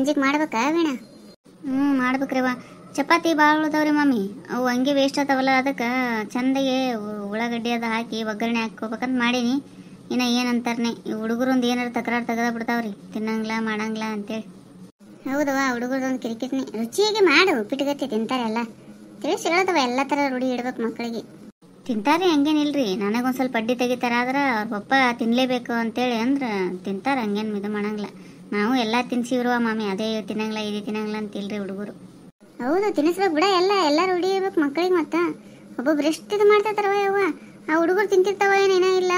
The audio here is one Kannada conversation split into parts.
ಸಂಜೆಗೆ ಮಾಡ್ಬೇಕಾ ವೀಣ? ಮಾಡ್ಬೇಕ್ರಿವ. ಚಪಾತಿ ಭಾಳ ಉಳ್ದಾವ್ರಿ ಮಮ್ಮಿ. ಅವು ಹಂಗೆ ವೇಸ್ಟ್ ಆತಾವಲ್ಲ, ಅದಕ್ಕೆ ಚಂದಾಗೆ ಉಳ್ಳಾಗಡ್ಡಿ ಅದು ಹಾಕಿ ಒಗ್ಗರಣೆ ಹಾಕೋಬೇಕಂತ ಮಾಡೀನಿ. ಇನ್ನು ಏನಂತಾರನೆ ಈ ಹುಡುಗರೊಂದು ಏನಾರು ತಕರಾರು ತೆಗೆದ ಬಿಡ್ತಾವ್ರಿ, ತಿನ್ನಂಗಿಲ್ಲ ಮಾಡಂಗಿಲ್ಲ ಅಂತೇಳಿ. ಹೌದವ, ಹುಡುಗರದೊಂದು ಕಿರಿಕಿರಿನಿ. ರುಚಿಯಾಗಿ ಮಾಡು, ಉಪ್ಪಿಟ್ಟುಗತ್ತಿ ತಿಂತಾರಲ್ಲ. ತಿಳಿಸಿ ಹೇಳದವ, ಎಲ್ಲ ಥರ ರೂಢಿ ಇಡ್ಬೇಕು ಮಕ್ಕಳಿಗೆ. ತಿಂತಾರೆ, ಹಂಗೇನಿಲ್ರಿ. ನನಗೊಂದು ಸ್ವಲ್ಪ ಅಡ್ಡಿ ತೆಗಿತಾರ, ಆದ್ರೆ ಅವ್ರ ಪಪ್ಪ ತಿನ್ನಲೇಬೇಕು ಅಂತೇಳಿ ಅಂದ್ರೆ ತಿಂತಾರೆ, ಹಂಗೇನು ಇದು ಮಾಡಂಗಿಲ್ಲ. ನಾವು ಎಲ್ಲ ತಿನ್ಸಿವ್ರುವ ಮಾಮಿ, ಅದೇ ತಿನ್ನಂಗಿಲ್ಲ ಇದೇ ತಿನ್ನಂಗಿಲ್ಲ ಅಂತಿಲ್ರಿ ಹುಡುಗರು. ಹೌದು, ತಿನ್ನಿಸ್ಬೇಕು ಬಿಡ, ಎಲ್ಲ ರೂಢಿ ಇರ್ಬೇಕು ಮಕ್ಕಳಿಗೆ. ಮತ್ತೆ ಒಬ್ಬೊಬ್ರು ಎಷ್ಟು ಇದು ಮಾಡ್ತಿರ್ತಾರವ ಯವ್ವ. ಆ ಹುಡುಗರು ತಿಂತಿರ್ತಾವ ಏನೇನೋ ಇಲ್ಲ,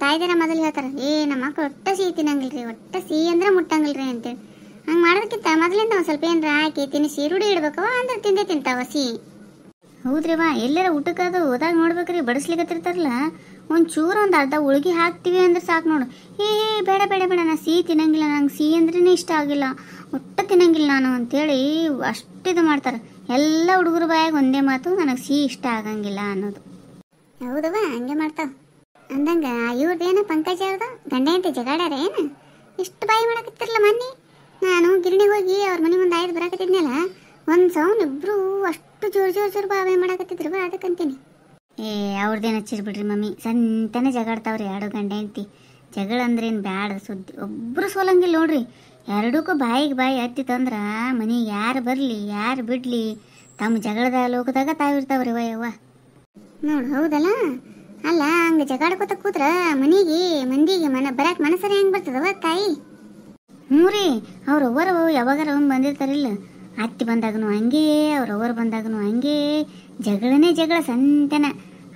ತಾಯ್ದಾರ ಮೊದಲು ಹೇಳ್ತಾರ, ನಮ್ಮ ಮಕ್ಳು ಒಟ್ಟ ಸಿಹಿ ತಿನ್ನಂಗಿಲ್ರಿ, ಒಟ್ಟ ಸಿಹಿ ಅಂದ್ರೆ ಮುಟ್ಟಂಗಿಲ್ರಿ ಅಂತೇಳಿ. ಹಂಗೆ ಮಾಡೋದಕ್ಕಿಂತ ಮೊದಲಿಂದ ಒಂದು ಸ್ವಲ್ಪ ಏನಾರ ಹಾಕಿ ತಿನ್ನಿಸಿ ರೂಢಿ ಇಡ್ಬೇಕವ, ಅಂದ್ರೆ ತಿಂದೇ ತಿಂತಾವ ಸಿಹಿ. ಹೌದ್ರಿವಾ, ಎಲ್ಲಾರ ಊಟಕ್ಕದು ಹೋದಾಗ ನೋಡ್ಬೇಕ್ರಿ, ಬಡಿಸ್ಲಿಕ್ಕತ್ತಿರ್ತಾರಲ್ಲ, ಒಂಚೂರು ಒಂದು ಅರ್ಧ ಉಳ್ಗಿ ಹಾಕ್ತೀವಿ ಅಂದ್ರೆ ಸಾಕು ನೋಡು. ಬೇಡ ಬೇಡ ಬೇಡ, ನಾ ಸಿಹಿ ತಿನ್ನಂಗಿಲ್ಲ, ನಂಗೆ ಸಿಹಿ ಅಂದ್ರೇ ಇಷ್ಟ ಆಗಿಲ್ಲ, ಒಟ್ಟ ತಿನ್ನಂಗಿಲ್ಲ ನಾನು ಅಂತೇಳಿ ಅಷ್ಟಿದು ಮಾಡ್ತಾರೆ. ಎಲ್ಲ ಹುಡುಗರು ಬಾಯಾಗ ಒಂದೇ ಮಾತು, ನನಗೆ ಸಿಹಿ ಇಷ್ಟ ಆಗಂಗಿಲ್ಲ ಅನ್ನೋದು. ಹೌದವ, ಹಂಗೆ ಮಾಡ್ತಾವ. ಅಂದಂಗ ಇವ್ರದ್ದೇನ ಪಂಕಜ ಅವ್ರದ್ದು ಗಂಡ ಅಂತ ಜಗಾಡ್ಯಾರ ಏನು? ಇಷ್ಟು ಬಾಯಿ ಮಾಡಕತ್ತಿರಲ್ಲ. ಮೊನ್ನೆ ನಾನು ಗಿರಣಿಗೆ ಹೋಗಿ ಅವ್ರ ಮನೆ ಮುಂದೆ ಆಯ್ದು ಬರಾಕತ್ತಿದ್ನಲ್ಲ, ಒಂದು ಸೌಂಡ್ ಇಬ್ರು ಅಷ್ಟು ಜೋರು ಬಾಯಿ ಮಾಡಕತ್ತಿದ್ರು. ಅದಕ್ಕಂತೀನಿ. ಅವ್ರದ್ದೇನು ಹಚ್ಚಿರ್ ಬಿಡ್ರಿ ಮಮ್ಮಿ, ಸಂತನೇ ಜಗಾಡ್ತಾವ್ರಿ ಎರಡು ಗಂಡ ಹೆಂಡ್ತಿ. ಜಗಳ ಅಂದ್ರೇನು ಬ್ಯಾಡ ಸುದ್ದಿ, ಒಬ್ರು ಸೋಲಂಗಿಲ್ಲ ನೋಡ್ರಿ. ಎರಡಕ್ಕೂ ಬಾಯಿಗೆ ಬಾಯಿ ಹತ್ತಿತ್ತಂದ್ರ ಮನೆಗೆ ಯಾರು ಬರಲಿ ಯಾರು ಬಿಡ್ಲಿ, ತಮ್ಮ ಜಗಳದ ಲೋಕದಾಗ ತಾವಿರ್ತಾವ್ರಿ ವಯವ್ವ. ನೋಡು, ಹೌದಲ್ಲ. ಅಲ್ಲ, ಹಂಗೆ ಜಗಾಡ್ಕೊತ ಕೂತ್ರ ಮಂದಿಗೆ ಬರಾಕ್ ಮನಸ್ಸರ ಹೆಂಗ್ ಬರ್ತದವ ತಾಯಿ? ಹ್ಞೂ ರೀ, ಅವ್ರವ್ವರು ಯಾವಾಗಾರ ಒಂದು ಬಂದಿರ್ತಾರಿಲ್ಲ, ಅತ್ತಿ ಬಂದಾಗನು ಹಂಗೇ, ಅವ್ರವ್ವರು ಬಂದಾಗನು ಹಂಗೇ, ಜಗಳನೇ ಜಗಳ ಸಂತೆನ.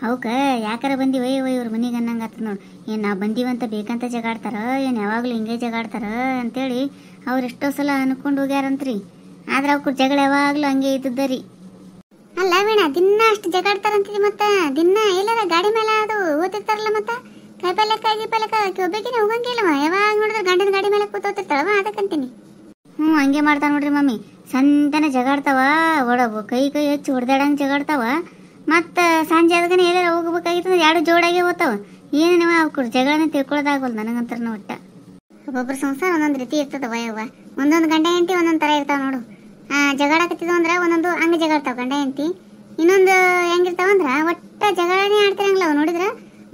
ಅವಕ್ಕೆ ಯಾಕಾರ ಬಂದಿವ ಇವ್ರ ಮನೆಗೆ ಅನ್ನಂಗೆ ಆತದ ನೋಡಿ. ಏನು ನಾವು ಬಂದೀವಂತ ಬೇಕಂತ ಜಗಾಡ್ತಾರ, ಏನು ಯಾವಾಗಲೂ ಹಿಂಗೆ ಜಗಾಡ್ತಾರ ಅಂತೇಳಿ ಅವ್ರು ಎಷ್ಟೋ ಸಲ ಅನ್ಕೊಂಡು ಹೋಗ್ಯಾರಂತ್ರಿ. ಆದ್ರೆ ಅವ್ರ ಜಗಳ ಯಾವಾಗಲೂ ಹಂಗೆ ಇದ್ದದ್ದ ರೀ. ಅಲ್ಲ ವೀಣ, ದಿನ ಅಷ್ಟು ಜಗಾಡ್ತಾರಂತೀವಿ, ಮತ್ತೆ ದಿನ ಎಲ್ಲಾರ ಗಾಡಿ ಮೇಲೆ ಅದು ಓದ್ತಿರ್ತಾರಲ್ಲ, ಮತ್ತೆ ಕಾಯಿಪಲ್ಯಕ್ಕೆ ಒಬ್ಬಕಿನ ಹೋಗಂಗಿಲ್ಲವ. ಯಾವಾಗ ನೋಡಿದ್ರೆ ಗಂಡನ ಗಾಡಿ ಮೇಲೆ ಕೂತೋತಿರ್ತಾಳವ, ಅದಕ್ಕಂತೀನಿ. ಹಂಗೆ ಮಾಡ್ತಾವ ನೋಡ್ರಿ ಮಮ್ಮಿ, ಸಂತೆನ ಜಗಾಡ್ತಾವ, ಕೈ ಹಚ್ಚಿ ಹೊಡೆದಾಡಂಗೆ ಜಗಾಡ್ತಾವ. ಮತ್ತು ಸಂಜೆ ಅದಕ್ಕನೆ ಎಲ್ಲಾರ ಹೋಗ್ಬೇಕಾಗಿತ್ತಂದ್ರೆ ಎರಡು ಜೋಡಾಗೆ ಹೋಗ್ತಾವ. ಏನೇನವ ಅವ್ರು ಜಗಳನ್ನ ತಿಳ್ಕೊಳ್ಳೋದಾಗಲ್ಲ ನನಗಂತಾರ ಒಟ್ಟ. ಒಬ್ಬೊಬ್ರು ಸಂಸಾರ ಒಂದೊಂದು ರೀತಿ ಇರ್ತದವ ಯವ್ವ. ಒಂದೊಂದು ಗಂಡ ಹೆಂಡತಿ ಒಂದೊಂದು ಥರ ಇರ್ತಾವ ನೋಡು. ಜಗಳಾಕತ್ತಿದ್ವು ಅಂದ್ರೆ ಒಂದೊಂದು ಹಂಗೆ ಜಗಾಡ್ತಾವ ಗಂಡ ಹೆಂಡತಿ. ಇನ್ನೊಂದು ಹೆಂಗಿರ್ತಾವಂದ್ರ ಒಟ್ಟ ಜಗಳನೇ ಆಡ್ತಿರಂಗಿಲ್ಲ. ಅವು ನೋಡಿದ್ರೆ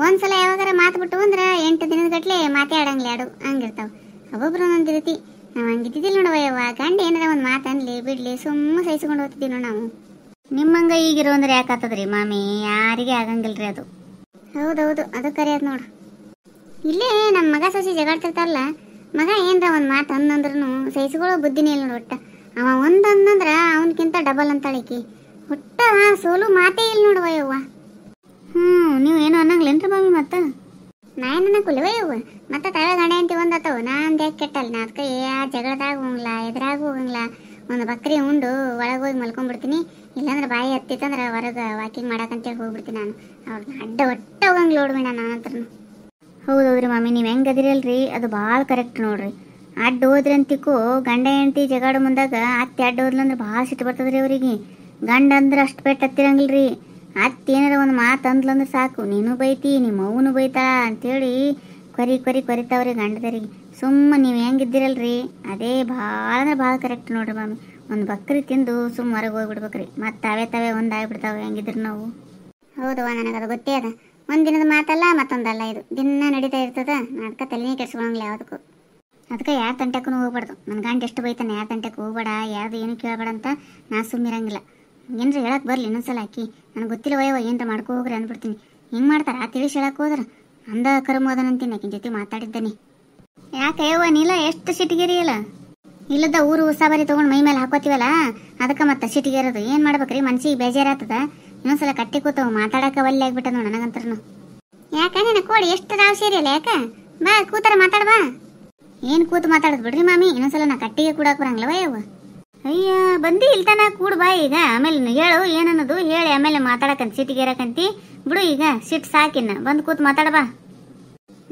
ಒಂದ್ಸಲ ಯಾವಾಗಾರ ಮಾತು ಬಿಟ್ಟು ಅಂದ್ರೆ 8 ದಿನದ ಗಟ್ಲೆ ಮಾತೇ ಆಡಂಗಿಲ್ಲ, ಎರಡು ಹಂಗಿರ್ತಾವ. ಒಬ್ಬೊಬ್ರು ಒಂದೊಂದು ರೀತಿ. ನಾವು ಹಂಗಿದ್ದಿದ್ದಿಲ್ಲ ನೋಡವ ಯವ್ವ. ಗಂಡ ಏನಾರ ಒಂದು ಮಾತು ಅನ್ಲಿ ಬಿಡ್ಲಿ ಸುಮ್ಮ ಸಹಿಸ್ಕೊಂಡು ಹೋಗ್ತಿದ್ದೀವಿ ನೋಡಿ ನಾವು. ನಿಮ್ಮಂಗ ಈಗಿರೋ ಅಂದ್ರೆ ಯಾಕಾತದ್ರಿ ಮಾಮಿ, ಯಾರಿಗೆ ಆಗಂಗಿಲ್ರಿ ಅದು. ಹೌದೌದು, ಅದು ಕರೆಯೋದು ನೋಡು. ಇಲ್ಲೇ ನಮ್ಮ ಮಗ ಸೊಸಿ ಜಗಾಡ್ತಿರ್ತಾರಲ್ಲ, ಮಗ ಏನ್ರ ಒಂದು ಮಾತು ಅಂದಂದ್ರೂ ಸಹಿಸ್ಕೊಳ್ಳೋ ಬುದ್ಧಿನೇ ಇಲ್ಲ ನೋಡು. ಒಟ್ಟ ಅವ ಒಂದು ಅಂದಂದ್ರ ಅವನಕ್ಕಿಂತ ಡಬಲ್ ಅಂತಾಳಿಕಿ. ಒಟ್ಟ ಸೋಲು ಮಾತೇ ಇಲ್ಲ ನೋಡುವ ಯವ್ವ. ನೀವು ಏನು ಅನ್ನಂಗಿಲ್ಲೇನ್ರಿ ಮಾಮಿ? ಮತ್ತೆ ನಾನು ಅನ್ನಕ್ಕುಲ್ವ ಯವ್ವ. ಮತ್ತೆ ತಳ ಗಂಡ ಹೆಂಡತಿ ಒಂದತ್ತವ, ನಾನು ಯಾಕೆ ಕೆಟ್ಟಲ್ಲ. ನಾ ಅದಕ್ಕೆ ಜಗಳದಾಗ ಹೋಗಂಗಿಲ್ಲ, ಎದುರಾಗ ಹೋಗಂಗಿಲ್ಲ. ಒಂದು ಬಕ್ರಿ ಉಂಡು ಒಳಗೆ ಹೋಗಿ ಮಲ್ಕೊಂಡ್ಬಿಡ್ತೀನಿ. ಇಲ್ಲಾಂದ್ರೆ ಬಾಯಿ ಹತ್ತಿತ್ತಂದ್ರೆ ಹೊರಗೆ ವಾಕಿಂಗ್ ಮಾಡಕ್ಕಂತೇಳಿ ಹೋಗ್ಬಿಡ್ತೀನಿ ನಾನು. ಅವ್ರನ್ನ ಅಡ್ಡ ಒಟ್ಟ ಹೋಗಂಗಿಲ್ಲ ನೋಡ್ಬೇಡ ನನ್ನ ಹತ್ರ. ಹೌದೌದ್ರಿ ಮಾಮಿ, ನೀವು ಹೆಂಗೆ ಅದಿರಲ್ರಿ, ಅದು ಭಾಳ ಕರೆಕ್ಟ್ ನೋಡ್ರಿ. ಅಡ್ಡ ಹೋದ್ರಿ ಅಂತಿಕ್ಕೂ ಗಂಡ ಹೆಂಡತಿ ಜಗಾಡೋ ಮುಂದಾಗ ಅತ್ತೆ ಅಡ್ಡ ಹೋದ್ಲಂದ್ರೆ ಭಾಳ ಸಿಟ್ಟು ಬರ್ತದ್ರಿ ಅವರಿಗೆ. ಗಂಡ ಅಂದ್ರೆ ಅಷ್ಟು ಪೆಟ್ಟು ಹತ್ತಿರಂಗಿಲ್ರಿ. ಅತ್ತೆ ಏನಾರ ಒಂದು ಮಾತು ಅಂದ್ಲಂದ್ರೆ ಸಾಕು, ನೀನು ಬೈತಿ ನಿಮ್ಮ ಅವನು ಬೈತಾ ಅಂತೇಳಿ ಕೊರಿತಾವ್ರಿ ಗಂಡದರಿಗೆ. ಸುಮ್ಮನೆ ನೀವು ಹೆಂಗಿದ್ದಿರಲ್ರಿ ಅದೇ ಭಾಳ ಅಂದ್ರೆ ಭಾಳ ಕರೆಕ್ಟ್ ನೋಡ್ರಿ ಮಾಮಿ. ಒಂದು ಬಕ್ರಿ ತಿಂದು ಸುಮ್ಮ ಹೊರಗೆ ಹೋಗ್ಬಿಡ್ಬೇಕ್ರಿ, ಮತ್ತು ತಾವೇ ಒಂದಾಗ್ಬಿಡ್ತಾವೆ ಹೆಂಗಿದ್ರು ನಾವು. ಹೌದವ್ವ, ನನಗದು ಗೊತ್ತೇ ಅದ. ಒಂದಿನದ ಮಾತಲ್ಲ ಮತ್ತೊಂದಲ್ಲ, ಇದು ದಿನ ನಡೀತಾ ಇರ್ತದ. ಅದಕ್ಕೆ ತಲೆನೇ ಕೆಡ್ಸ್ಕೊಳಂಗಿಲ್ಲ ಯಾವುದಕ್ಕೂ. ಅದಕ್ಕೆ ಯಾರ ತಂಟಕ್ಕೂ ಹೋಗ್ಬಾರ್ದು. ನನ್ನ ಗಂಡ ಎಷ್ಟು ಬೈತಾನೆ, ಯಾರ ತಂಟಕ್ಕೆ ಹೋಗ್ಬೇಡ, ಯಾರ್ದು ಏನು ಕೇಳಬೇಡ ಅಂತ ನಾ ಸುಮ್ಮಿರಂಗಿಲ್ಲ. ಏನ್ರ ಹೇಳಕ್ಕೆ ಬರಲಿ ಇನ್ನೊಂದ್ಸಲ ಹಾಕಿ ನನಗೆ ಗೊತ್ತಿಲ್ಲ ವಯವ, ಏನರ ಮಾಡ್ಕೊ ಹೋಗ್ರಿ ಅಂದ್ಬಿಡ್ತೀನಿ. ಹಿಂಗೆ ಮಾಡ್ತಾರ ತಿಳಿಸಿ ಹೇಳಕ್ಕೆ ಹೋದ್ರೆ ಅಂದ ಕರ್ಮೋದನಂತೀನಿ. ಆಕಿನ ಜೊತೆ ಮಾತಾಡಿದ್ದಾನೆ. ಯಾಕೆ ಯವ್ವ ನೀಲ ಎಷ್ಟು ಸಿಟಿಗೇರಿಯಲ್ಲ? ಇಲ್ಲದ ಊರು ಉಸಾಬರಿ ತೊಗೊಂಡು ಮೈ ಮೇಲೆ ಹಾಕೋತೀವಲ್ಲ, ಅದಕ್ಕೆ ಮತ್ತೆ ಸಿಟಿಗೇರೋದು. ಏನು ಮಾಡ್ಬೇಕ್ರಿ, ಮನ್ಸಿಗೆ ಬೇಜಾರಾಗ್ತದ. ಇನ್ನೊಂದ್ಸಲ ಕಟ್ಟಿ ಕೂತವು ಮಾತಾಡಕ್ಕೆ ಒಲ್ಲೆ ಆಗ್ಬಿಟ್ಟದ ನೋಡಿ ನನಗಂತ್ರನು. ಯಾಕೆ ನಿನ್ನ ಕೋಡಿ ಎಷ್ಟು ರಾವ್ ಸೇರಿಯಲ್ಲ? ಯಾಕೆ ಬಾ ಕೂತಾರ ಮಾತಾಡ್ಬಾ. ಏನು ಕೂತು ಮಾತಾಡೋದು ಬಿಡ್ರಿ ಮಾಮಿ, ಇನ್ನೊಂದ್ಸಲ ನಾ ಕಟ್ಟಿಗೆ ಕೂಡಕ್ಕೆ ಬರಂಗಿಲ್ಲವ ಯವ್ವ. ಅಯ್ಯ ಬಂದು ಇಲ್ತಾನ ಕೂಡ್ ಬಾ ಈಗ, ಆಮೇಲೆ ಹೇಳು ಏನನ್ನೋದು ಹೇಳಿ ಆಮೇಲೆ ಮಾತಾಡಕಂತ ಸಿಟಿಗೇರಕಂತಿ ಬಿಡು. ಈಗ ಸಿಟ್ಟು ಸಾಕಿನ್ನ ಬಂದು ಕೂತು ಮಾತಾಡಬಾ.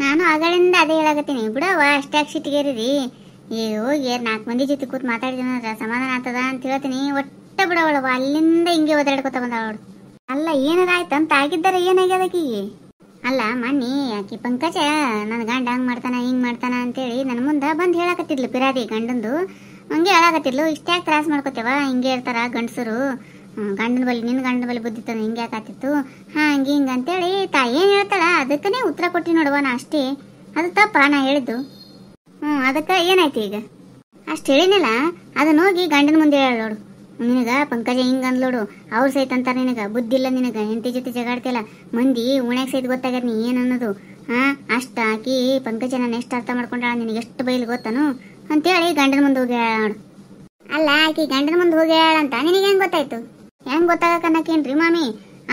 ನಾನು ಆಗಳಿಂದ ಅದೇ ಹೇಳಕತ್ತೀನಿ ಬಿಡವ್ವ, ಅಷ್ಟಾಗಿ ಸಿಟ್ಟಿಗೇರಿರಿ. ಹೋಗಿ 4 ಮಂದಿ ಜೊತೆ ಕೂತು ಮಾತಾಡಿದ್ರೆ ಸಮಾಧಾನ ಆಗ್ತದ ಅಂತ ಹೇಳ್ತೀನಿ. ಒಟ್ಟ ಬಿಡವಳವ, ಅಲ್ಲಿಂದ ಹಿಂಗೆ ಓದಾಡ್ಕೊತ ಬಂದವಳು. ಅಲ್ಲ ಏನಾರ ಆಯ್ತಂತ ಆಗಿದ್ದಾರೆ, ಏನಾಗ್ಯದಕ್ಕೀಗೆ? ಅಲ್ಲ ಮಣ್ಣಿ ಆಕಿ ಪಂಕಜ ನನ್ನ ಗಂಡ ಹಂಗೆ ಮಾಡ್ತಾನ ಹಿಂಗೆ ಮಾಡ್ತಾನ ಅಂತೇಳಿ ನನ್ನ ಮುಂದೆ ಬಂದು ಹೇಳಕತ್ತಿದ್ಲು ಪಿರಾದಿ ಗಂಡಂದು. ಹಂಗೆ ಹೇಳಾಕತ್ತಿದ್ಲು, ಇಷ್ಟ್ಯಾಕೆ ತ್ರಾಸ ಮಾಡ್ಕೋತೇವ, ಹಿಂಗೆ ಇರ್ತಾರ ಗಂಡಸರು, ಗಂಡನ ಬಳಿ ನಿನ್ನ ಗಂಡನ ಬಳಿ ಬುದ್ಧಿ ತಂದು ಹಿಂಗೆ ಯಾಕಾತಿತ್ತು, ಹಂಗೆ ಹಿಂಗೆ ಅಂತೇಳಿ ತಾಯಿ ಏನು ಹೇಳ್ತಾಳ ಅದಕ್ಕನೇ ಉತ್ತರ ಕೊಟ್ಟು ನೋಡುವ ನಾ ಅಷ್ಟೇ. ಅದು ತಪ್ಪ ನಾ ಹೇಳಿದ್ದು? ಅದಕ್ಕೆ ಏನಾಯ್ತು ಈಗ? ಅಷ್ಟು ಹೇಳಿನಲ್ಲ, ಅದನ್ನ ಹೋಗಿ ಗಂಡನ ಮುಂದೆ ಹೇಳ ನೋಡು. ನಿನಗ ಪಂಕಜ ಹಿಂಗೆ ಅಂದ್ಲೋಡು, ಅವ್ರು ಸಹಿತ ಅಂತಾರೆ ನಿನಗೆ ಬುದ್ಧಿ ಇಲ್ಲ, ನಿನಗೆ ಹೆಂಡತಿ ಜೊತೆ ಜಗಾಡ್ತಿಲ್ಲ, ಮಂದಿ ಉಣ್ಯಾಗ ಸಹಿತ ಗೊತ್ತಾಗ್ಯದ ನೀ ಏನು ಅನ್ನೋದು. ಅಷ್ಟ ಆಕಿ ಪಂಕಜ ನಾನು ಎಷ್ಟು ಅರ್ಥ ಮಾಡ್ಕೊಂಡಾಳ, ನಿನಗೆ ಎಷ್ಟು ಬೈಲ್ ಗೊತ್ತನು ಅಂತೇಳಿ ಗಂಡನ ಮುಂದೆ ಹೋಗಿ ಹೇಳ ನೋಡು. ಅಲ್ಲ, ಆಕಿ ಗಂಡನ ಮುಂದೆ ಹೋಗಿ ಹೇಳಂತ ನಿನಗೆ ಹೆಂಗೆ ಗೊತ್ತಾಯ್ತು? ಹೆಂಗೆ ಗೊತ್ತಾಗಕ್ಕನ್ನಕೇನ್ರಿ ಮಾಮಿ?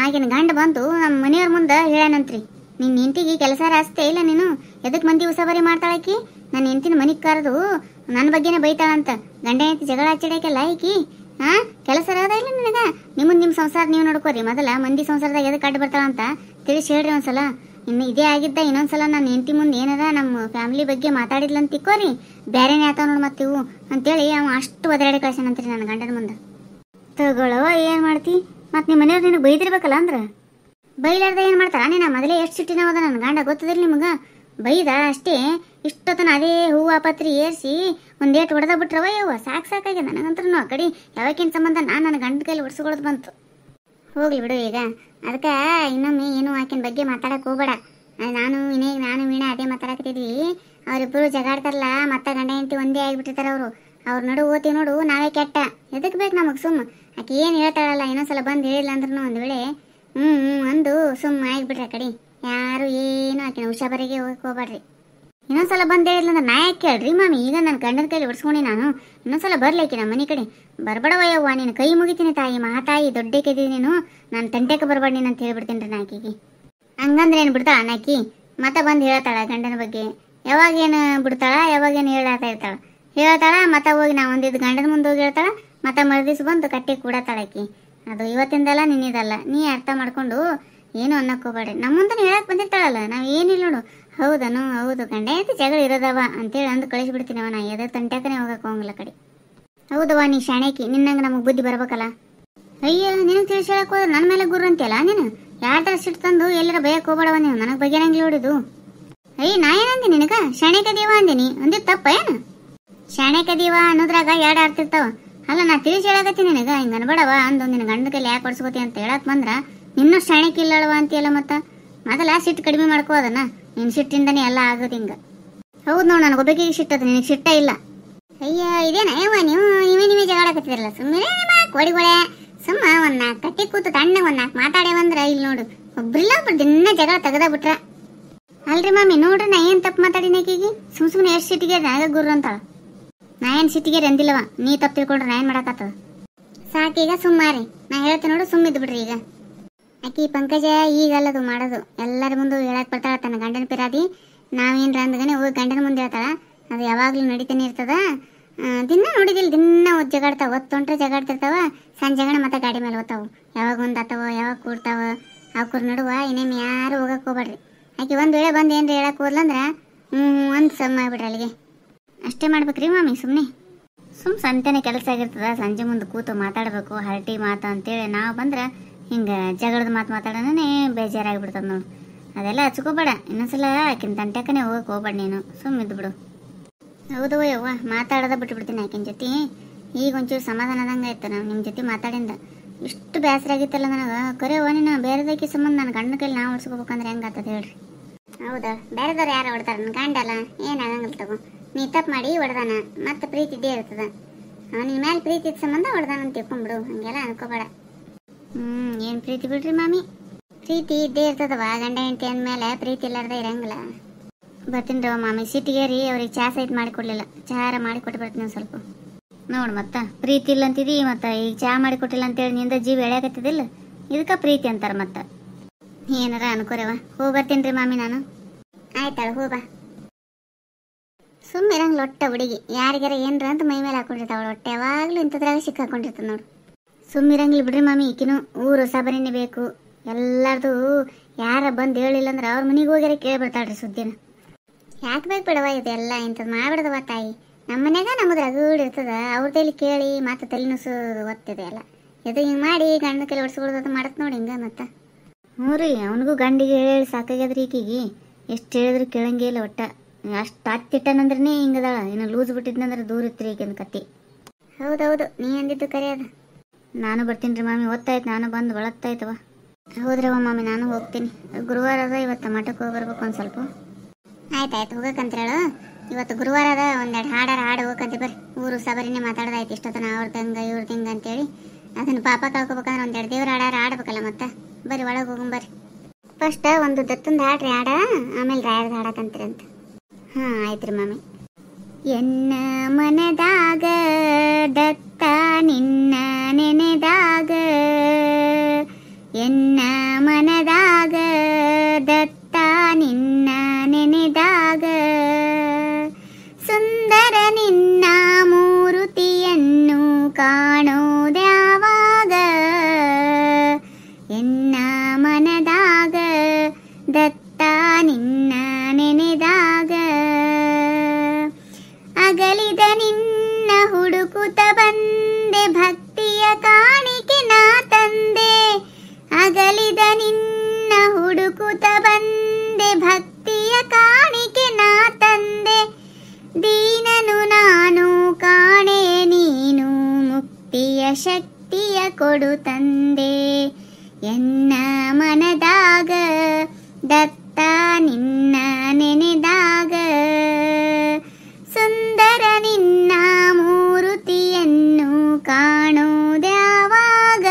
ಆಗಿನ ಗಂಡ ಬಂತು ನಮ್ಮ ಮನೆಯವ್ರ ಮುಂದೆ ಹೇಳನಂತ್ರಿ, ನಿನ್ನ ಹೆಂಡತಿಗೆ ಕೆಲಸ ರಾಸ್ತೆ ಇಲ್ಲ, ನೀನು ಎದಕ್ಕೆ ಮಂದಿ ಉಸಾಬರಿ ಮಾಡ್ತಾಳಕಿ, ನನ್ನ ಹೆಂಡತಿನ ಮನಿಗೆ ಕರೆದು ನನ್ನ ಬಗ್ಗೆನೇ ಬೈತಾಳಂತ, ಗಂಡ ಹೆಂಡತಿ ಜಗಳ ಹಚ್ಚಿಡಕ್ಕೆಲ್ಲ ಆಕಿ ಕೆಲಸ ಇರೋದ ಇಲ್ಲ ನಿನಗ? ನಿಮ್ಮ ಸಂಸಾರ ನೀವು ನೋಡ್ಕೋರಿ, ಮೊದಲ ಮಂದಿ ಸಂಸಾರದಾಗ ಎದಕ್ಕೆ ಅಡ್ಡ ಬರ್ತಾಳಂತ ತಿಳಿಸಿ ಹೇಳ್ರಿ ಒಂದ್ಸಲ. ಇನ್ನು ಇದೇ ಆಗಿದ್ದ ಇನ್ನೊಂದ್ಸಲ ನನ್ನ ಹೆಂಡತಿ ಮುಂದೆ ಏನಾರ ನಮ್ಮ ಫ್ಯಾಮಿಲಿ ಬಗ್ಗೆ ಮಾತಾಡಿದ್ಲಂತ ತಿಕ್ಕೋರಿ, ಬೇರೆನೇ ಆತಾವ ನೋಡಿ ಮತ್ತೆ ಇವು ಅಂತೇಳಿ ಅವ ಅಷ್ಟು ಒದರಾಡಿ ಕಳ್ಸನಂತ್ರಿ ನನ್ನ ಗಂಡನ ಮುಂದೆ. ತಗೊಳವ ಏನು ಮಾಡ್ತಿ, ಮತ್ತೆ ನಿಮ್ಮ ಮನೆಯವ್ರು ನಿನಗೆ ಬೈದಿರ್ಬೇಕಲ್ಲ ಅಂದ್ರೆ. ಬೈಲಾರ್ದ ಏನು ಮಾಡ್ತಾರ? ನೀನು ಮೊದಲೇ ಎಷ್ಟು ಸಿಟ್ಟಿನ ಹೋದ ನನ್ನ ಗಂಡ ಗೊತ್ತದಿಲ್ಲ ನಿಮಗೆ? ಬೈದ ಅಷ್ಟೇ, ಇಷ್ಟೊತ್ತನ ಅದೇ ಹೂವು ಪತ್ರಿ ಏರಿಸಿ ಒಂದೇಟು ಹೊಡೆದ ಬಿಟ್ರವ ಯವ್ವ, ಸಾಕಾಗ್ಯದ ನನಗಂತೂ. ಆ ಕಡೆ ಯಾವಕ್ಕಿನ ಸಂಬಂಧ ನನ್ನ ಗಂಡ ಕೈಲಿ ಒಡ್ಸ್ಕೊಳೋದು ಬಂತು. ಹೋಗ್ಲಿ ಬಿಡು ಈಗ, ಅದಕ್ಕೆ ಇನ್ನೊಮ್ಮೆ ಏನು ಆಕಿನ ಬಗ್ಗೆ ಮಾತಾಡಕ್ಕೆ ಹೋಗ್ಬೇಡ. ನಾನು ವೀಣಾ ಅದೇ ಮಾತಾಡಕತ್ತಿದ್ವಿ, ಅವರಿಬ್ಬರು ಜಗಾಡ್ತಾರಲ್ಲ, ಮತ್ತೆ ಗಂಡ ಹೆಂಡತಿ ಒಂದೇ ಆಗಿಬಿಟ್ಟಿರ್ತಾರೆ ಅವರು. ಅವ್ರ ನಡು ಓದ್ತೀವಿ ನೋಡು ನಾವೇ ಕೆಟ್ಟ, ಎದಕ್ಕೆ ಬೇಕು ನಮಗೆ ಸುಮ್ಮ? ಆಕೆ ಏನು ಹೇಳ್ತಾಳಲ್ಲ, ಇನ್ನೊಂದ್ಸಲ ಬಂದು ಹೇಳಿಲ್ಲ ಅಂದ್ರೂ ಒಂದು ವೇಳೆ ಅಂದು ಸುಮ್ಮ ಆಗಿಬಿಟ್ರೆ ಆ ಕಡೆ ಯಾರು ಏನು ಆಕಿನ ಹುಷಾಬರಿಗೆ ಹೋಗಕ್ಕೆ ಹೋಗ್ಬೇಡ್ರಿ. ಇನ್ನೊಂದ್ಸಲ ಬಂದು ಹೇಳಿಲ್ಲ ಅಂದ್ರೆ ನಾ ಯಾಕೆ ಕೇಳ್ರಿ ಮಾಮಿ? ಈಗ ನನ್ನ ಗಂಡನ ಕೈಲಿ ಹೊಡ್ಸ್ಕೊಂಡಿ ನಾನು, ಇನ್ನೊಂದ್ಸಲ ಬರ್ಲಿಕ್ಕೆ ನಮ್ಮ ಮನೆ ಕಡೆ ಬರ್ಬೇಡವಯ್ಯವ್ವ, ನೀನು ಕೈ ಮುಗಿತೀನಿ ತಾಯಿ, ಮಹಾತಾಯಿ ದೊಡ್ಡಕ್ಕಿದ್ದೀವಿ ನೀನು, ನಾನು ತಂಟೆಗೆ ಬರ್ಬೇಡ ನೀನು ಅಂತ ಹೇಳ್ಬಿಡ್ತೀನಿ ರೀ ನಾಕಿಗೆ. ಹಂಗಂದ್ರೆ ಏನು ಬಿಡ್ತಾಳ ನಾಕಿ? ಮತ್ತೆ ಬಂದು ಹೇಳ್ತಾಳ ಗಂಡನ ಬಗ್ಗೆ, ಯಾವಾಗೇನು ಬಿಡ್ತಾಳ, ಯಾವಾಗೇನು ಹೇಳ್ತಾಳ ಮತ್ತೆ ಹೋಗಿ ನಾ ಒಂದಿದ್ದು ಗಂಡನ ಮುಂದೆ ಹೋಗಿ ಹೇಳ್ತಾಳ, ಮತ್ತೆ ಮರುದಿವ್ಸ ಬಂದು ಕಟ್ಟಿ ಕೂಡತ್ತಾಳ ಆಕಿ. ಅದು ಇವತ್ತಿಂದಲ್ಲ ನಿನ್ನಿದಲ್ಲ, ನೀ ಅರ್ಥ ಮಾಡ್ಕೊಂಡು ಏನು ಅನ್ನಕ್ಕೆ ಹೋಗ್ಬೇಡ್ರಿ. ನಮ್ಮ ಮುಂದೆ ಹೇಳಕ್ಕೆ ಬಂದಿರ್ತಾಳಲ್ಲ, ನಾವು ಏನಿಲ್ಲ ನೋಡು, ಹೌದನು ಹೌದು ಗಂಡ ಐತಿ ಜಗಳ ಇರೋದವ ಅಂತೇಳಿ ಅಂದು ಕಳಿಸ್ಬಿಡ್ತೀನವ. ನಾ ಎದ್ರ ತಂಟ್ಯಾಕನೇ ಹೋಗಕ್ಕೆ ಹೋಗಂಗಿಲ್ಲ ಕಡೆ. ಹೌದವ, ನೀ ಶಾಣೇಕಿ, ನಿನ್ನಂಗೆ ನಮಗೆ ಬುದ್ಧಿ ಬರ್ಬೇಕಲ್ಲ. ಅಯ್ಯ, ನಿನಗೆ ತಿಳಿಸಿ ಹೇಳಕ್ಕೆ ಹೋದ್ರೆ ನನ್ನ ಮೇಲೆ ಗುರು ಅಂತೀಯಲ್ಲ ನೀನು. ಯಾರ ತರ ಸಿಟ್ಟು ತಂದು ಎಲ್ಲರ ಬಯಕ್ಕೆ ಹೋಗ್ಬೇಡವ ನೀವು, ನನಗೆ ಬಗೆನಂಗಿಲ್ಲ ನೋಡಿದು. ಅಯ್ಯ, ನಾ ಏನಂದಿ ನಿನಗ? ಶಾಣೇಕ ದೇವ ಅಂದಿನಿ, ಅಂದಿದ್ದು ತಪ್ಪ ಏನು? ಶಾಣೇಕ ದೇವ ಅನ್ನೋದ್ರಾಗ ಎರಡು ಆಡ್ತಿರ್ತಾವ. ಅಲ್ಲ, ನಾ ತಿಳಿಸಿ ಹೇಳಕತ್ತೀನಿ ನಿನಗ, ಹಿಂಗೆ ಅನ್ಬೇಡವ ಅಂದು ನಿನ್ನ ಗಂಡ ಕೈಲಿ ಯಾಕೆ ಹೊಡ್ಸ್ಕೋತಿ ಅಂತ ಹೇಳಕ್ ಬಂದ್ರ ನಿನ್ನೂ ಶಾಣೇಕ ಇಲ್ಲಳವ ಅಂತೀಯಲ್ಲ. ಮತ್ತೆ ಮೊದಲ ಸಿಟ್ಟು ಕಡಿಮೆ ಮಾಡ್ಕೋ ಅದನ್ನ, ನಿನ್ನ ಸಿಟ್ಟಿಂದನೇ ಎಲ್ಲ ಆಗೋದು ಹಿಂಗ. ಹೌದು ನೋಡು, ನನಗೊಬ್ಬಕಿಗೆ ಸಿಟ್ಟದ, ನಿನಗೆ ಸಿಟ್ಟ ಇಲ್ಲ. ಅಯ್ಯ, ಇದೇನ ಯವ್ವ ನೀವು ನೀವೇ ಜಗಾಡಕತ್ತಿದ್ರಲ್ಲ, ಸುಮ್ಮನೆ ಕೋಡಿಗೊಳೆ ಸುಮ್ಮ ಒಂದು ನಾಲ್ಕು ಕಟ್ಟಿ ಕೂತು ತಣ್ಣಗೆ ಒಂದು ನಾಲ್ಕು ಮಾತಾಡೇವಂದ್ರ ಇಲ್ಲಿ ನೋಡು ಒಬ್ರಿಲ್ಲ ಒಬ್ರು ದಿನ ಜಗಳ ತೆಗದ ಬಿಟ್ರ. ಅಲ್ರಿ ಮಾಮಿ ನೋಡ್ರಿ, ನಾ ಏನು ತಪ್ಪು ಮಾತಾಡಿನ ಆಕಿಗೆ? ಸುಮ್ಮನೆ ಎಷ್ಟು ಸಿಟ್ಟಿಗೆ ನನಗ ಗುರು ಅಂತಾಳ. ನಾ ಏನು ಸಿಟ್ಟಿಗೆ ಅಂದಿಲ್ಲವ, ನೀ ತಪ್ಪು ತಿಳ್ಕೊಂಡ್ರೆ ನಾ ಏನು ಮಾಡಕತ್ತದ? ಸಾಕೀಗ ಸುಮ್ಮಾರಿ, ನಾ ಹೇಳ್ತೀನಿ ನೋಡು, ಸುಮ್ಮಿದ್ದು ಬಿಡ್ರಿ ಈಗ. ಆಕಿ ಪಂಕಜ ಈಗಲ್ಲದು ಮಾಡೋದು, ಎಲ್ಲರ ಮುಂದೆ ಹೇಳಕ್ ಬರ್ತಾಳ ತನ್ನ ಗಂಡನ ಪಿರಾದಿ. ನಾವೇನ್ರ ಅಂದಗನೆ ಹೋಗಿ ಗಂಡನ ಮುಂದೆ ಹೇಳ್ತಾಳ, ಅದು ಯಾವಾಗ್ಲೂ ನಡೀತಾನೆ ಇರ್ತದ. ದಿನ ನೋಡಿದಿಲ್ಲ, ದಿನ ಜಗಾಡ್ತಾವ, ಹೊತ್ತೊಂಟ್ರೆ ಜಗಾಡ್ತಿರ್ತಾವ, ಸಂಜೆಗಣ ಮತ್ತೆ ಗಾಡಿ ಮೇಲೆ ಓದ್ತಾವು, ಯಾವಾಗ ಒಂದು ಆತಾವ ಯಾವಾಗ ಕೂಡ್ತಾವ. ಅವ್ರ ನಡುವ ಇನ್ನೇನು ಯಾರು ಹೋಗಕ್ಕೆ ಹೋಗ್ಬೇಡ್ರಿ. ಆಕೆ ಒಂದು ವೇಳೆ ಬಂದು ಏನ್ರಿ ಹೇಳಕ್ ಹೋದ್ಲಂದ್ರ ಒಂದು ಸಮ ಆಗ್ಬಿಡ್ರಿ ಅಲ್ಲಿಗೆ. ಅಷ್ಟೇ ಮಾಡ್ಬೇಕ್ರಿ ಮಾಮಿ. ಸಂತೆನೆ ಕೆಲಸ ಆಗಿರ್ತದ, ಸಂಜೆ ಮುಂದೆ ಕೂತು ಮಾತಾಡ್ಬೇಕು ಹರಟಿ ಮಾತು ಅಂತೇಳಿ ನಾವು ಬಂದ್ರೆ ಹಿಂಗೆ ಜಗಳದ ಮಾತು ಮಾತಾಡೋನೇ ಬೇಜಾರಾಗಿಬಿಡ್ತದ ನೋಡು. ಅದೆಲ್ಲ ಹಚ್ಕೋಬೇಡ, ಇನ್ನೊಂದ್ಸಲ ಆಕಿನ ತಂಟೆಕನೇ ಹೋಗಕ್ಕೆ ಹೋಗ್ಬೇಡ ನೀನು, ಸುಮ್ಮಿದ್ದು ಬಿಡು. ಹೌದು ಯವ್ವ, ಮಾತಾಡೋದ ಬಿಟ್ಬಿಡ್ತೀನಿ ಆಕಿನ ಜೊತೆ. ಈಗ ಒಂಚೂರು ಸಮಾಧಾನದಂಗೆ ಆಯ್ತು ನಾವು ನಿಮ್ಮ ಜೊತೆ ಮಾತಾಡಿಂದ. ಇಷ್ಟು ಬೇಸರ ಆಗಿತ್ತಲ್ಲ ನನಗೆ. ಕರೆಯವ್ವ, ನೀನು ಬೇರೆದಕ್ಕೆ ಸಂಬಂಧ ನನ್ನ ಗಂಡನ ಕೈಲಿ ನಾವು ಹೊಡ್ಸ್ಕೋಬೇಕಂದ್ರೆ ಹೆಂಗೆ ಆಗ್ತದೆ ಹೇಳ್ರಿ? ಹೌದಾ, ಬೇರೆದವ್ರು ಯಾರು ಹೊಡ್ತಾರ? ನನ್ನ ಗಂಡಲ್ಲ, ಏನಾಗಂಗಿಲ್ಲ ತಗೋ. ನೀ ತಪ್ಪು ಮಾಡಿ ಹೊಡ್ದಾನ, ಮತ್ತೆ ಪ್ರೀತಿ ಇದ್ದೇ ಇರ್ತದ. ನಿನ್ನ ಮೇಲೆ ಪ್ರೀತಿ ಇದ್ದ ಸಂಬಂಧ ಹೊಡ್ದಾನ ಅಂತ ತಿಳ್ಕೊಂಬಿಡು, ಹಂಗೆಲ್ಲ ಅನ್ಕೋಬೇಡ. ಏನು ಪ್ರೀತಿ ಬಿಡ್ರಿ ಮಾಮಿ, ಪ್ರೀತಿ ಇದ್ದೇ ಇರ್ತದವ. ಗಂಡ ಹೆಂಡತಿ ಅಂದಮೇಲೆ ಪ್ರೀತಿ ಇಲ್ಲಾರ್ದ ಇರಂಗಿಲ್ಲ. ಬರ್ತೀನಿ ರೀ ಮಾಮಿ, ಸಿಟ್ಟಿಗೆ ರೀ ಅವ್ರಿಗೆ ಚಹಾ ಸಹಿತ ಮಾಡಿಕೊಡ್ಲಿಲ್ಲ, ಚಹಾರ ಮಾಡಿಕೊಟ್ಟು ಬರ್ತೀನಿ ಸ್ವಲ್ಪ. ನೋಡು ಮತ್ತೆ ಪ್ರೀತಿ ಇಲ್ಲ ಅಂತಿದಿ, ಮತ್ತೆ ಈಗ ಚಹಾ ಮಾಡಿಕೊಟ್ಟಿಲ್ಲ ಅಂತೇಳಿ ನಿಂದ ಜೀವ ಎಳೆಯಕತ್ತಿದಿಲ್ಲ, ಇದಕ್ಕೆ ಪ್ರೀತಿ ಅಂತಾರೆ ಮತ್ತೆ. ಏನಾರ ಅನ್ಕೋರವ, ಹೋಗಿ ಬರ್ತೀನಿ ರೀ ಮಾಮಿ ನಾನು. ಆಯ್ತಾಳ, ಹೋಗ್ಬಾ. ಸುಮ್ಮಿರಂಗಿಲ್ಲ ಒಟ್ಟ ಹುಡುಗಿ, ಯಾರಿಗಾರ ಏನ್ರ ಅಂತ ಮೈ ಮೇಲೆ ಹಾಕೊಂಡಿರ್ತಾವಳು, ಹೊಟ್ಟೆ ಯಾವಾಗಲೂ ಇಂಥದ್ರಾಗ ಸಿಕ್ಕಾಕೊಂಡಿರ್ತದೆ ನೋಡು. ಸುಮ್ಮಿರಂಗಿಲ್ಲ ಬಿಡ್ರಿ ಮಾಮಿ, ಈಕಿನು ಊರು ಸಬರಿನೇ ಬೇಕು. ಎಲ್ಲಾರ್ದು ಯಾರ ಬಂದು ಹೇಳಿಲ್ಲ ಅಂದ್ರೆ ಅವ್ರ ಮನೆಗೆ ಹೋಗ್ಯಾರ ಕೇಳ್ಬಿಡ್ತಾಳ್ರಿ ಸುದ್ದಿನ. ಯಾಕೆ ಬೇಕು ಬಿಡವ ಇದೆಲ್ಲ, ಇಂಥದ್ದು ಮಾಡ್ಬಿಡ್ದವ ತಾಯಿ. ನಮ್ಮ ಮನ್ಯಾಗ ನಮ್ಮದು ರಗೂಡ್ ಇರ್ತದ, ಅವ್ರ ತಲೆ ಕೇಳಿ ಮತ್ತೆ ತಲೆನೂಸು ಒತ್ತಿದೆ ಎಲ್ಲ. ಇದು ಹಿಂಗೆ ಮಾಡಿ ಗಂಡ ಕೈಲಿ ಹೊಡ್ಸ್ಕೊಡೋದು ಮಾಡತ್ ನೋಡಿ ಹಿಂಗೆ ಮತ್ತೆ. ಹ್ಞೂ ರೀ, ಅವನಿಗೂ ಗಂಡಿಗೆ ಹೇಳಿ ಸಾಕಾಗ್ಯದ್ರಿ ಈಕಿಗೆ. ಎಷ್ಟು ಹೇಳಿದ್ರು ಕೇಳಂಗೇ ಇಲ್ಲ ಒಟ್ಟ. ಅಷ್ಟು ಹತ್ತಿಟ್ಟನಂದ್ರೇ ಹಿಂಗದಾಳ, ಇನ್ನು ಲೂಸ್ ಬಿಟ್ಟಿದ್ನಂದ್ರೆ ದೂರ ಇತ್ತು ರೀ ಈಗಿನ ಕತ್ತಿ. ಹೌದೌದು, ನೀ ಅಂದಿದ್ದು ಕರೆ ಅದ. ನಾನು ಬರ್ತೀನಿ ರೀ ಮಾಮಿ, ಒತ್ತಾಯ್ತು, ನಾನು ಬಂದು ಬಳತ್ತಾಯ್ತವ. ಹೌದ್ರವ ಮಾಮಿ, ನಾನು ಹೋಗ್ತೀನಿ. ಗುರುವಾರ ಅದ, ಇವತ್ತು ಮಠಕ್ಕೆ ಹೋಗಿ ಬರ್ಬೇಕು ಒಂದು ಸ್ವಲ್ಪ. ಆಯ್ತಾಯ್ತು, ಹೋಗಕ್ಕಂತೇಳು. ಇವತ್ತು ಗುರುವಾರ ಅದ, ಒಂದೆರಡು ಹಾಡು ಹೋಗಕ್ಕಂತ ಬರ್ರಿ. ಊರು ಸಬರಿನೇ ಮಾತಾಡೋದಾಯ್ತು ಇಷ್ಟೊತ್ತನ, ಅವ್ರದ್ದು ಹಂಗೆ ಇವ್ರದ್ದು ಹಿಂಗೆ ಅಂತೇಳಿ. ಅದನ್ನು ಪಾಪ ಕಳ್ಕೊಬೇಕಂದ್ರೆ ಒಂದೆರಡು ದೇವ್ರ ಆಡ್ಬೇಕಲ್ಲ ಮತ್ತೆ. ಬರ್ರಿ ಒಳಗೆ ಹೋಗಂಬರ್ರಿ. ಫಸ್ಟ್ ಒಂದು ದತ್ತಂದು ಹಾಡ್ರಿ ಹಾಡ, ಆಮೇಲೆ ರಾಯರ್ದು ಹಾಡಕ್ಕಂತೀರಿ ಅಂತ. ಹಾಂ ಆಯ್ತು ರೀ ಮಾಮಿ. ಎನ್ನ ಮನದಾಗ ದತ್ತ ನಿನ್ನ ನೆನೆದಾಗ, ಎನ್ನ ಮನದಾಗ ದತ್ತ ನಿನ್ನ ನೆನೆದಾಗ, ಸುಂದರ ನಿನ್ನ ಮೂರುತಿಯನ್ನು ಕಾಣೋದ್ಯಾವಾಗ, ಎನ್ನ ಮನದಾಗ ದತ್ತ ನಿನ್ನ ನೆನೆದಾಗ, ಅಗಲಿದ ನಿನ್ನ ಹುಡುಕುತ್ತ ಬಂದೆ ಭಕ್ತಿಯ ಕಾಣಿಕೆ ನಾ ತಂದೆ, ಅಗಲಿದ ನಿನ್ನ ಹುಡುಕುತ್ತ ಬಂದೆ ಭಕ್ತಿಯ ಕಾಣಿಕೆ ನಾ ತಂದೆ, ದೀನನು ನಾನು ಕಾಣೆ ನೀನು ಮುಕ್ತಿಯ ಶಕ್ತಿಯ ಕೊಡು ತಂದೆ, ಎನ್ನ ಮನದಾಗ ದತ್ತ ನಿನ್ನ ನೆನೆದಾಗ, ಸುಂದರ ನಿನ್ನ ಮೂರುತಿಯನ್ನು ಕಾಣೋದ್ಯಾವಾಗ,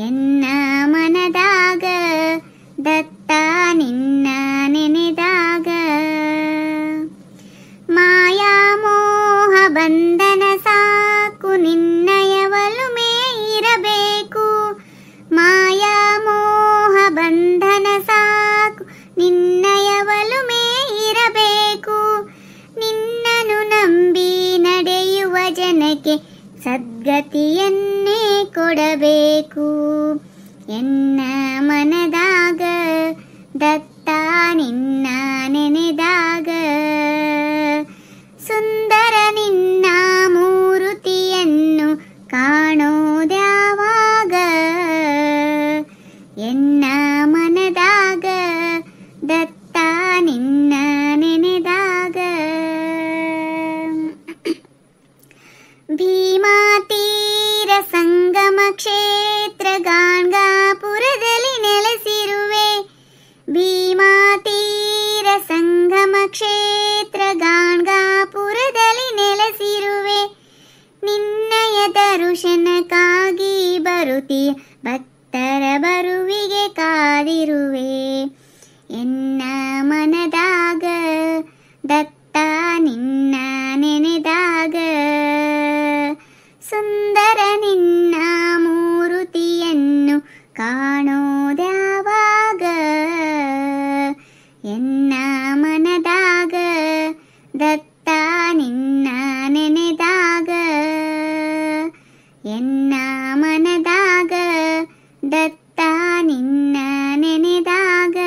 ಎನ್ನ ಮನದಾಗ ದತ್ತ ನಿನ್ನ ನೆನೆದಾಗ, ಮಾಯಾ ಮೋಹ ಬಂಧನ ಸಾಕು ನಿನ್ನಯ ಒಲುಮೆ ಇರಬೇಕು, ಮಾಯಾ ಮೋಹ ಬಂಧನ ಸಾಕು ನಿನ್ನಯ ಒಲುಮೆ ಇರಬೇಕು, ನಿನ್ನನು ನಂಬಿ ನಡೆಯುವ ಜನಕ್ಕೆ ಸದ್ಗತಿಯನ್ನೇ ಕೊಡಬೇಕು, ಎನ್ನ ಮನದಾಗ ದತ್ತ ನಿನ್ನ ನೆನೆದಾಗ, ಸುಂದರ ನಿನ್ನ ಮೂರುತಿಯನ್ನು ಕಾಣೋದ್ಯಾವಾಗ, ಎನ್ನ ಮನದಾಗ ದತ್ತ ನಿನ್ನ ನೆನೆದಾಗ, ಭೀಮಾ ತೀರ ಸಂಗಮ ಕ್ಷೇತ್ರ ಗಾಣಗಾಪುರದಲ್ಲಿ ನೆಲೆಸಿರುವೆ, ಭೀಮಾ ತೀರ ಸಂಗಮ ಕ್ಷೇತ್ರ ಗಾಣಗಾಪುರದಲ್ಲಿ ನೆಲೆಸಿರುವೆ, ನಿನ್ನಯ ದರ್ಶನಕ್ಕಾಗಿ ಬರುತ್ತೀಯ ಭಕ್ತರ ಬರುವಿಗೆ ಕಾದಿರುವೆ, ಎನ್ನ ಮನದಾಗ ದತ್ತ ನಿನ್ನ ನೆನೆದಾಗ, ಸುಂದರ ನಿನ್ನ ಮೂರುತಿಯನ್ನು ಕಾಣೋದ್ಯಾವಾಗ, ಎನ್ನ ಮನದಾಗ ದತ್ತ ನಿನ್ನ ನೆನೆದಾಗ, ಎನ್ನ ಮನದಾಗ ದತ್ತ ನಿನ್ನ ನೆನೆದಾಗ,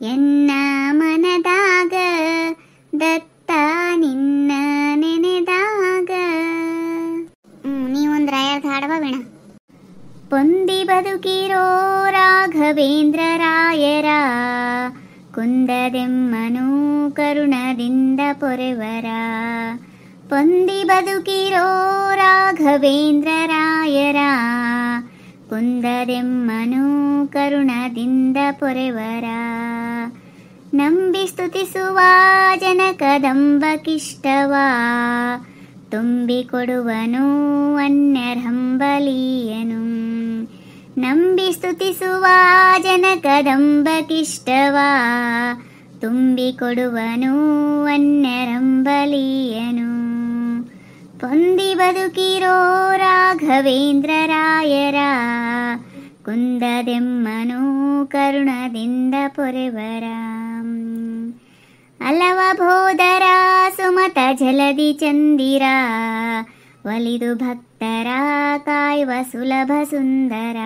ಎನ್ನ ಮನದಾಗ ದತ್ತ ನಿನ್ನ ನೆನೆದಾಗ. ನೀವೊಂದು ರಾಯರ್ದು ಹಾಡವ ವೀಣ. ಪೊಂದಿ ಬದುಕಿರೋ ರಾಘವೇಂದ್ರ ರಾಯರ, ಕುಂದದೆಮ್ಮನು ಕರುಣದಿಂದ ಪೊರೆವರ, ಪೊಂದಿ ಬದುಕಿರೋ ರಾಘವೇಂದ್ರ ರಾಯರ, ಕುಂದದೆಮ್ಮನು ಕರುಣದಿಂದ ಪೊರೆವರ, ನಂಬಿ ಸ್ತುತಿಸುವ ಜನಕದಂಬಕಿಷ್ಟವ, ತುಂಬಿಕೊಡುವನು ಅನ್ಯರಂಬಲೀಯನು, ನಂಬಿ ಸ್ತುತಿಸುವ ಜನಕದಂಬಕಿಷ್ಟವ, ತುಂಬಿಕೊಡುವನು ಅನ್ಯರಂಬಲೀಯನು, ಪೊಂದಿ ಬದುಕಿರೋ ರಾಘವೇಂದ್ರ ರಾಯರ, ಕುಂದದೆಮ್ಮನು ಕರುಣದಿಂದ ಪೊರೆವರ, ಅಲವ ಬೋಧರ ಸುಮತ ಜಲದಿ ಚಂದಿರ, ಒಲಿದು ಭಕ್ತರ ಕಾಯುವ ಸುಲಭ ಸುಂದರ,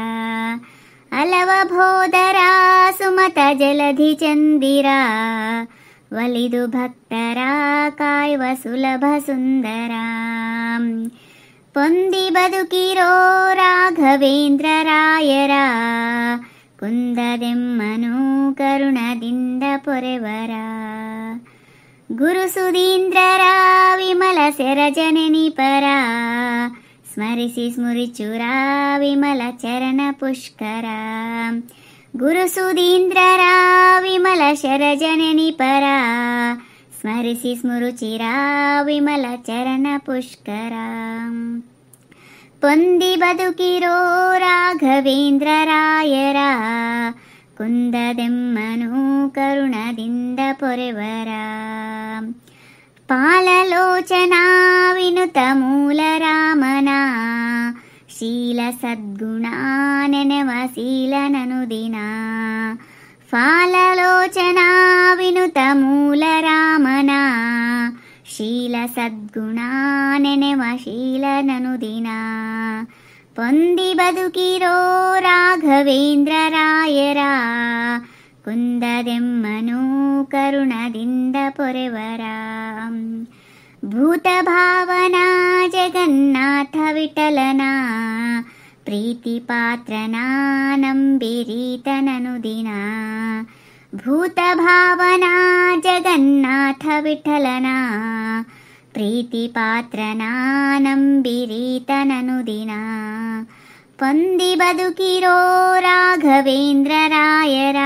ಅಲವ ಬೋಧರ ಸುಮತ ಜಲಧಿ ಚಂದಿರ, ಒಲಿದು ಭಕ್ತರ ಕಾಯುವ ಸುಲಭ ಸುಂದರ, ಪೊಂದಿ ಬದುಕಿರೋ ರಾಘವೇಂದ್ರ ರಾಯರ, ಕುಂದದೆಮ್ಮನು ಕರುಣದಿಂದ ಪೊರೆವರ, ಗುರು ಸುಧೀಂದ್ರರ ವಿಮಲ ಸೆರಜನನಿ ಪರ ಸ್ಮರಿಸಿ ಸ್ಮರಿಚುರ ವಿಮಲ ಚರಣ ಪುಷ್ಕರ ಗುರು ಸುಧೀಂದ್ರರ ವಿಮಲ ಶರಜನನಿ ಪರ ಸ್ಮರಿಸಿ ಸ್ಮರುಚಿರ ವಿಮಲ ಚರಣ ಪುಷ್ಕರ ಪೊಂದಿ ಬದುಕಿರೋ ರಾಘವೇಂದ್ರ ರಾಯರ ಕುಂದದೆಮ್ಮನು ಕರುಣದಿಂದ ಪೊರೆವರ ಪಾಲಲೋಚನಾ ವಿನುತ ಮೂಲ ರಾಮನ ಶೀಲ ಸದ್ಗುಣ ನೆನೆವ ಶೀಲನನು ದಿನ ಫಾಲಲೋಚನಾ ವಿನುತ ಮೂಲ ರಾಮನ ಶೀಲ ಸದ್ಗುಣ ನೆನೆವ ಶೀಲನನು ದಿನ ಪೊಂದಿ ಬದುಕಿರೋ ರಾಘವೇಂದ್ರ ರಾಯರ ಕುಂದದೆಮ್ಮನು ಕರುಣದಿಂದ ಪೊರೆವರ ಭೂತ ಭಾವನಾ ಜಗನ್ನಾಥ ವಿಠಲನ ಪ್ರೀತಿ ಪಾತ್ರನ ನಂಬಿರೀತನನು ದಿನ ಭೂತ ಭಾವನಾ ಜಗನ್ನಾಥ ವಿಠಲನ ಪ್ರೀತಿ ಪಾತ್ರನ ನಂಬಿರೀತನನು ದಿನ ಪೊಂದಿ ಬದುಕಿರೋ ರಾಘವೇಂದ್ರ ರಾಯರ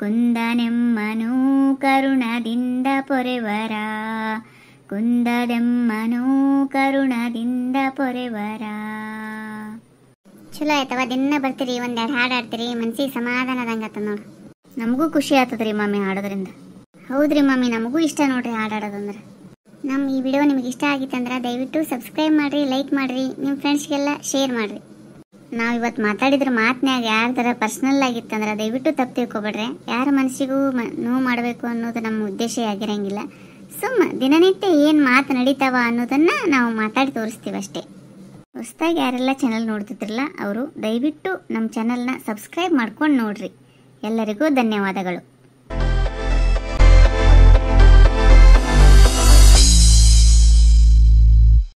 ಕುಂದನೆಮ್ಮನು ಕರುಣದಿಂದ ಪೊರೆವರ ಕುಂದದೆಮ್ಮನು ಕರುಣದಿಂದ ಪೊರೆವರ. ಚಲೋ ಆಯ್ತವ. ದಿನ ಬರ್ತೀರಿ, ಒಂದೆರಡು ಹಾಡು ಆಡ್ತೀರಿ, ಮನ್ಸಿಗೆ ಸಮಾಧಾನದಂಗತ್ತ ನೋಡು. ನಮಗೂ ಖುಷಿ ಆಗ್ತದ್ರಿ ಮಮ್ಮಿ ಹಾಡೋದ್ರಿಂದ. ಹೌದ್ರಿ ಮಮ್ಮಿ, ನಮಗೂ ಇಷ್ಟ ನೋಡ್ರಿ ಹಾಡಾಡೋದಂದ್ರೆ. ನಮ್ಮ ಈ ವಿಡಿಯೋ ನಿಮಗೆ ಇಷ್ಟ ಆಗಿತ್ತಂದ್ರೆ ದಯವಿಟ್ಟು ಸಬ್ಸ್ಕ್ರೈಬ್ ಮಾಡಿರಿ, ಲೈಕ್ ಮಾಡಿರಿ, ನಿಮ್ಮ ಫ್ರೆಂಡ್ಸ್ಗೆಲ್ಲ ಶೇರ್ ಮಾಡಿರಿ. ನಾವು ಇವತ್ತು ಮಾತಾಡಿದ್ರ ಮಾತನ್ಯಾಗ ಯಾರ್ದಾರ ಪರ್ಸ್ನಲ್ ಆಗಿತ್ತಂದ್ರೆ ದಯವಿಟ್ಟು ತಪ್ಪು ತಿಳ್ಕೊಬೇಡ್ರಿ. ಯಾರ ಮನಸ್ಸಿಗೂ ನೋವು ಮಾಡಬೇಕು ಅನ್ನೋದು ನಮ್ಮ ಉದ್ದೇಶ ಆಗಿರಂಗಿಲ್ಲ. ಸುಮ್ಮ ದಿನನಿತ್ಯ ಏನು ಮಾತು ನಡೀತಾವ ಅನ್ನೋದನ್ನು ನಾವು ಮಾತಾಡಿ ತೋರಿಸ್ತೀವಿ ಅಷ್ಟೇ. ಹೊಸದಾಗಿ ಯಾರೆಲ್ಲ ಚಾನಲ್ ನೋಡ್ತಿದ್ರಲ್ಲ ಅವರು ದಯವಿಟ್ಟು ನಮ್ಮ ಚಾನಲ್ನ ಸಬ್ಸ್ಕ್ರೈಬ್ ಮಾಡ್ಕೊಂಡು ನೋಡ್ರಿ. ಎಲ್ಲರಿಗೂ ಧನ್ಯವಾದಗಳು.